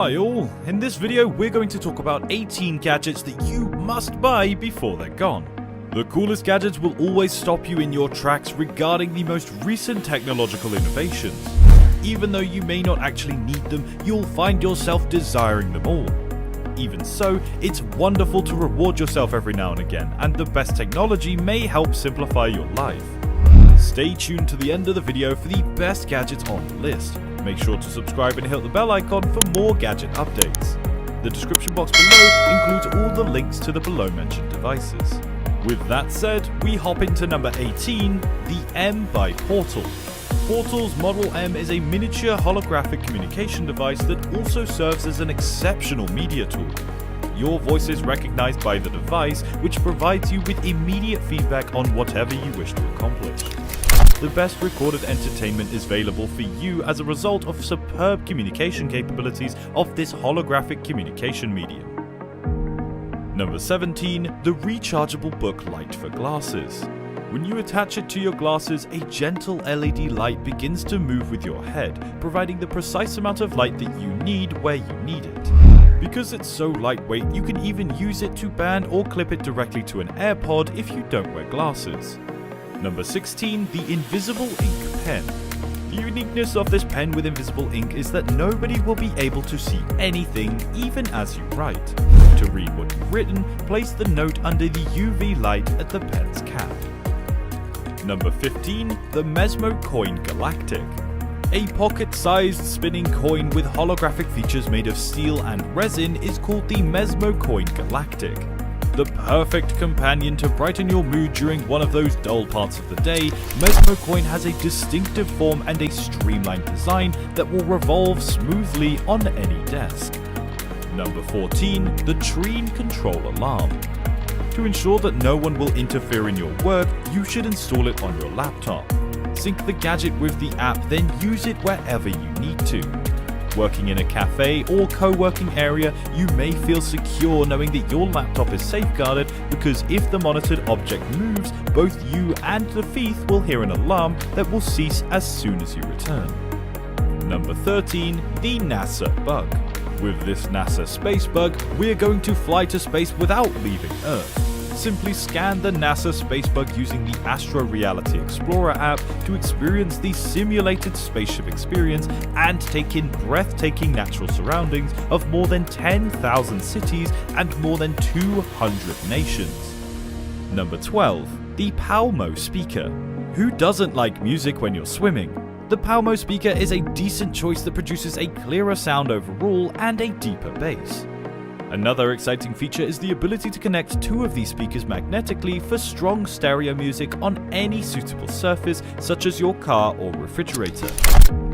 Hi all, in this video we're going to talk about 18 gadgets that you must buy before they're gone. The coolest gadgets will always stop you in your tracks regarding the most recent technological innovations. Even though you may not actually need them, you'll find yourself desiring them all. Even so, it's wonderful to reward yourself every now and again, and the best technology may help simplify your life. Stay tuned to the end of the video for the best gadgets on the list. Make sure to subscribe and hit the bell icon for more gadget updates. The description box below includes all the links to the below mentioned devices. With that said, we hop into number 18, the M by Portl. Portl's Model M is a miniature holographic communication device that also serves as an exceptional media tool. Your voice is recognized by the device, which provides you with immediate feedback on whatever you wish to accomplish. The best recorded entertainment is available for you as a result of superb communication capabilities of this holographic communication medium. Number 17, the rechargeable book light for glasses. When you attach it to your glasses, a gentle LED light begins to move with your head, providing the precise amount of light that you need where you need it. Because it's so lightweight, you can even use it to band or clip it directly to an AirPod if you don't wear glasses. Number 16, the Invisible Ink Pen. The uniqueness of this pen with invisible ink is that nobody will be able to see anything, even as you write. To read what you've written, place the note under the UV light at the pen's cap. Number 15, the Mezmocoin Galactic. A pocket-sized spinning coin with holographic features made of steel and resin is called the Mezmocoin Galactic. The perfect companion to brighten your mood during one of those dull parts of the day, Mezmocoin has a distinctive form and a streamlined design that will revolve smoothly on any desk. Number 14, the Trene Control Alarm. To ensure that no one will interfere in your work, you should install it on your laptop. Sync the gadget with the app, then use it wherever you need to. Working in a cafe or co-working area, you may feel secure knowing that your laptop is safeguarded, because if the monitored object moves, both you and the thief will hear an alarm that will cease as soon as you return. Number 13, the NASA Bug. With this NASA Space Bug, we're going to fly to space without leaving Earth. Simply scan the NASA Space Bug using the Astro Reality Explorer app to experience the simulated spaceship experience and take in breathtaking natural surroundings of more than 10,000 cities and more than 200 nations. Number 12, the Pow Mo Speaker. Who doesn't like music when you're swimming? The Pow Mo Speaker is a decent choice that produces a clearer sound overall and a deeper bass. Another exciting feature is the ability to connect two of these speakers magnetically for strong stereo music on any suitable surface, such as your car or refrigerator.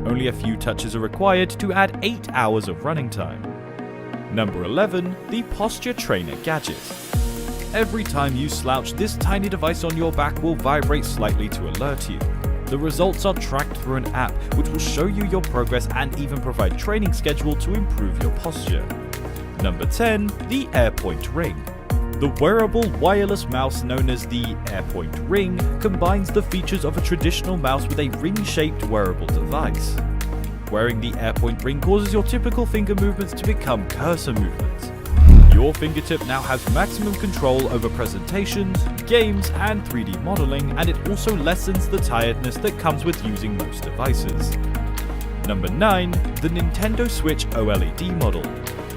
Only a few touches are required to add 8 hours of running time. Number 11, the Posture Trainer Gadget. Every time you slouch, this tiny device on your back will vibrate slightly to alert you. The results are tracked through an app, which will show you your progress and even provide training schedule to improve your posture. Number 10, the AirPoint Ring. The wearable wireless mouse known as the AirPoint Ring combines the features of a traditional mouse with a ring-shaped wearable device. Wearing the AirPoint Ring causes your typical finger movements to become cursor movements. Your fingertip now has maximum control over presentations, games, and 3D modeling, and it also lessens the tiredness that comes with using most devices. Number 9, the Nintendo Switch OLED model.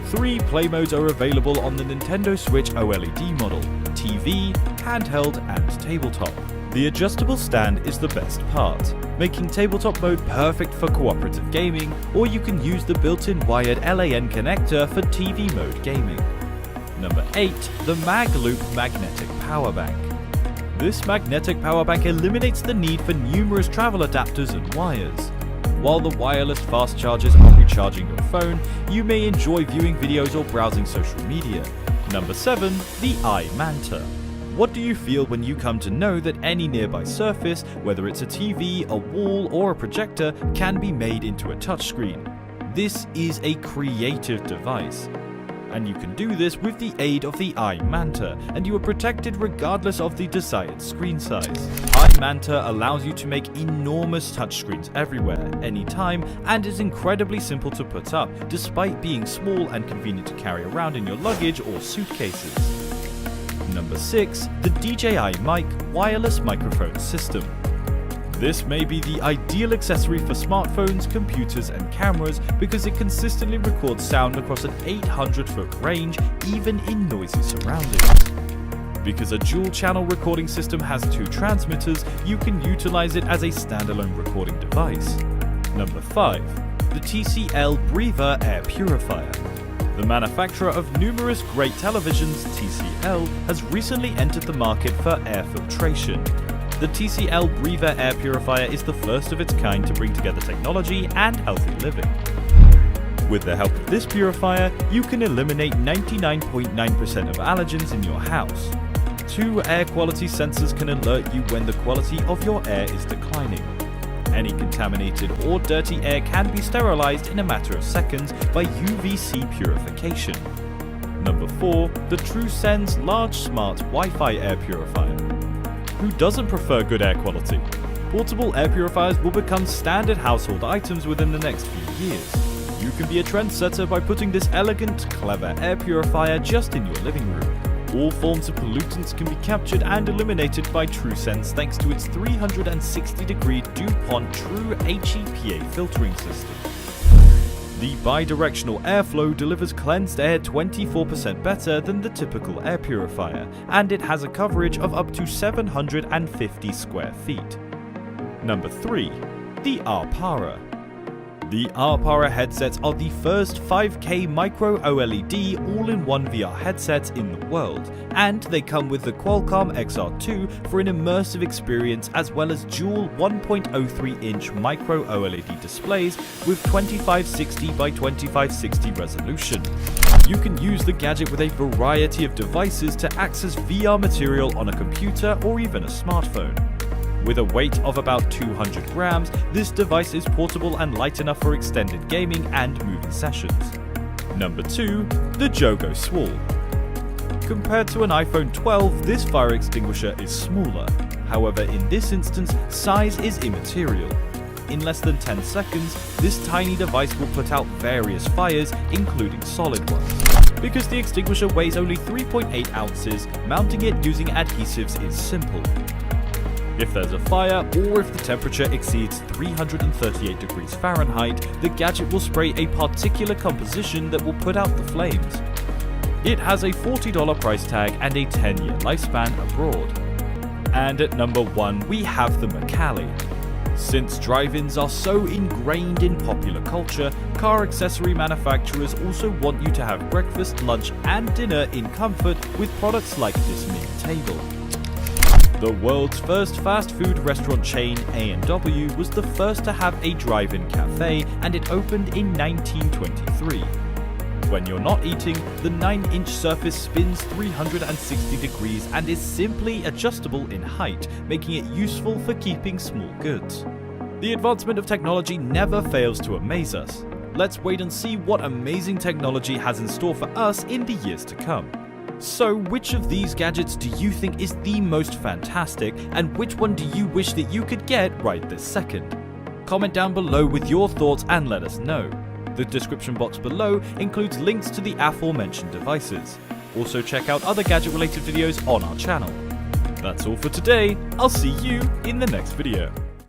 3 play modes are available on the Nintendo Switch OLED model: TV, handheld, and tabletop. The adjustable stand is the best part, making tabletop mode perfect for cooperative gaming, or you can use the built-in wired LAN connector for TV mode gaming. Number 8, the MagLoop Magnetic Power Bank. This magnetic power bank eliminates the need for numerous travel adapters and wires. While the wireless fast chargers are recharging your phone, you may enjoy viewing videos or browsing social media. Number 7, the i-Manta. What do you feel when you come to know that any nearby surface, whether it's a TV, a wall, or a projector, can be made into a touchscreen? This is a creative device. and you can do this with the aid of the i-Manta, and you are protected regardless of the desired screen size. i-Manta allows you to make enormous touchscreens everywhere, anytime, and is incredibly simple to put up, despite being small and convenient to carry around in your luggage or suitcases. Number 6. The DJI Mic Wireless Microphone System. This may be the ideal accessory for smartphones, computers, and cameras because it consistently records sound across an 800-foot range, even in noisy surroundings. Because a dual-channel recording system has 2 transmitters, you can utilize it as a standalone recording device. Number 5. The TCL Breeva Air Purifier. The manufacturer of numerous great televisions, TCL, has recently entered the market for air filtration. The TCL Breeva Air Purifier is the first of its kind to bring together technology and healthy living. With the help of this purifier, you can eliminate 99.9% of allergens in your house. 2 air quality sensors can alert you when the quality of your air is declining. Any contaminated or dirty air can be sterilized in a matter of seconds by UVC purification. Number 4. The TruSens Large Smart Wi-Fi Air Purifier. Who doesn't prefer good air quality? Portable air purifiers will become standard household items within the next few years. You can be a trendsetter by putting this elegant, clever air purifier just in your living room. All forms of pollutants can be captured and eliminated by TruSens thanks to its 360-degree DuPont True HEPA filtering system. The bidirectional airflow delivers cleansed air 24% better than the typical air purifier, and it has a coverage of up to 750 square feet. Number 3. The Arpara. The Arpara headsets are the first 5K micro OLED all-in-one VR headsets in the world, and they come with the Qualcomm XR2 for an immersive experience as well as dual 1.03-inch micro OLED displays with 2560 by 2560 resolution. You can use the Gadget with a variety of devices to access VR material on a computer or even a smartphone. With a weight of about 200 grams, this device is portable and light enough for extended gaming and movie sessions. Number 2. The Jogoswall. Compared to an iPhone 12, this fire extinguisher is smaller. However, in this instance, size is immaterial. In less than 10 seconds, this tiny device will put out various fires, including solid ones. Because the extinguisher weighs only 3.8 ounces, mounting it using adhesives is simple. If there's a fire, or if the temperature exceeds 338 degrees Fahrenheit, the Gadget will spray a particular composition that will put out the flames. It has a $40 price tag and a 10-year lifespan abroad. And at number 1, we have the Macally. Since drive-ins are so ingrained in popular culture, car accessory manufacturers also want you to have breakfast, lunch, and dinner in comfort with products like this mini table. The world's first fast food restaurant chain, A&W, was the first to have a drive-in cafe, and it opened in 1923. When you're not eating, the 9-inch surface spins 360 degrees and is simply adjustable in height, making it useful for keeping small goods. The advancement of technology never fails to amaze us. Let's wait and see what amazing technology has in store for us in the years to come. So, which of these gadgets do you think is the most fantastic, and which one do you wish that you could get right this second? Comment down below with your thoughts and let us know. The description box below includes links to the aforementioned devices. Also check out other gadget-related videos on our channel. That's all for today. I'll see you in the next video.